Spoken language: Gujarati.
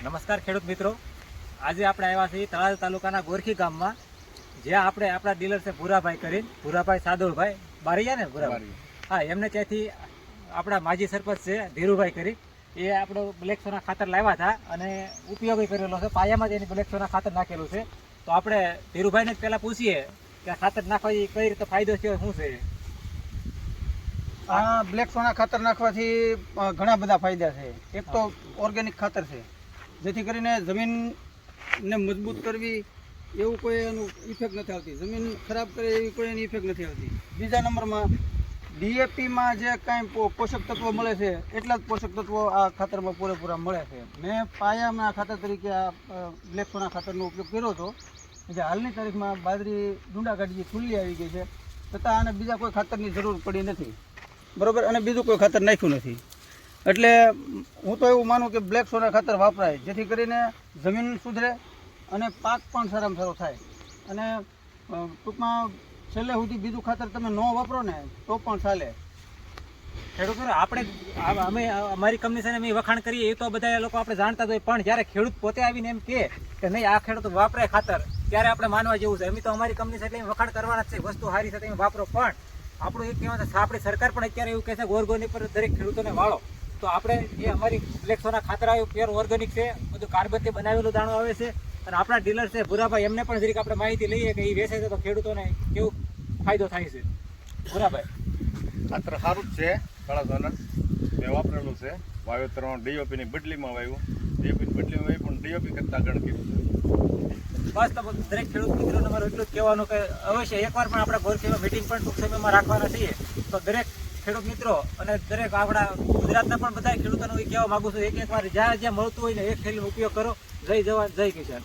નમસ્કાર ખેડૂત મિત્રો, આજે આપણે આવ્યા છીએ તળાજા તાલુકાના ગોરખી ગામમાં, જ્યાં આપણે આપણા ડીલર છે ભૂરાભાઈ કરીને, ભૂરાભાઈ સાદુળભાઈ બારીયા ને ભૂરાભાઈ, હા, એમને ત્યાંથી આપણા માજી સરપંચ છે ધીરુભાઈ કરી, એ આપણો બ્લેકસોના ખાતર લાવ્યા હતા અને ઉપયોગી કરેલો છે. પાયામાં જ એની બ્લેકસોના ખાતર નાખેલું છે. તો આપણે ધીરુભાઈને જ પહેલાં પૂછીએ કે આ ખાતર નાખવાથી કઈ રીતે ફાયદો છે, શું છે? આ બ્લેક સોના ખાતર નાખવાથી ઘણા બધા ફાયદા છે. એક તો ઓર્ગેનિક ખાતર છે, જેથી કરીને જમીનને મજબૂત કરવી એવું કોઈ એનું ઇફેક્ટ નથી આવતી, જમીન ખરાબ કરે એવી કોઈ એની ઇફેક્ટ નથી આવતી. બીજા નંબરમાં ડીએપીમાં જે કાંઈ પોષક તત્વો મળે છે એટલા જ પોષક તત્વો આ ખાતરમાં પૂરેપૂરા મળે છે. મેં પાયામાં ખાતર તરીકે આ બ્લેક સોના ખાતરનો ઉપયોગ કર્યો હતો. જે હાલની તારીખમાં બાજરી ડુંડા કાઢી ખુલ્લી આવી ગઈ છે, છતાં આને બીજા કોઈ ખાતરની જરૂર પડી નથી, બરોબર, અને બીજું કોઈ ખાતર નાખ્યું નથી. એટલે હું તો એવું માનું કે બ્લેક સોના ખાતર વાપરાય, જેથી કરીને જમીન સુધરે અને પાક પણ સારામાં સારો થાય. અને ટૂંકમાં છેલ્લે સુધી બીજું ખાતર તમે ન વાપરો ને તો પણ ચાલે. ખેડૂતો આપણે અમારી કંપની છે અમે વખાણ કરીએ, એ તો બધા લોકો આપણે જાણતા જ હોય, પણ જ્યારે ખેડૂત પોતે આવીને એમ કહે કે નહીં આ ખેડૂત વાપરે ખાતર, ત્યારે આપણે માનવા જેવું છે. અમે તો અમારી કંપની છે એટલે વખાણ કરવાના જ છે, વસ્તુ સારી છે તમે વાપરો. પણ આપણું એક કહેવાય છે, આપણી સરકાર પણ અત્યારે એવું કહે છે ઓર્ગેનિક પર દરેક ખેડૂતોને વાળો. તો આપણે એ અમારી બ્લેક સોના ખાતર આવ્યું પ્યોર ઓર્ગેનિક છે, બધું કાર્બનથી બનાવેલું દાણું આવે છે. અને આપણા ડીલર છે ભૂરાભાઈ, એમને પણ જરીક આપણે માહિતી લઈએ કે એ વેચે છે તો ખેડૂતોને કેવું ફાયદો થાય છે. ભૂરાભાઈ, ખાતર સારું જ છે, તળાજાના મેં વાપરેલું છે. વાવેતરમાં ડીઓપીની બદલીમાં વાવ્યું, ડીઓપીની બદલીમાં વાવ્યું, પણ ડીઓપી કરતાં આગળ કીધું છે. બસ તો દરેક ખેડૂત મિત્રોને મારું એટલું જ કહેવાનું કે અવશ્ય એકવાર પણ આપણા ગોરખીમાં મિટિંગ પણ ટૂંક સમયમાં રાખવાના છીએ. તો દરેક ખેડૂત મિત્રો અને દરેક આપણા ગુજરાતના પણ બધા ખેડૂતોને એ કહેવા માગું છું, એક વાર જ્યાં જ્યાં મળતું હોય ને એક થેલીનો ઉપયોગ કરો. જય જવાન, જય કિસાન.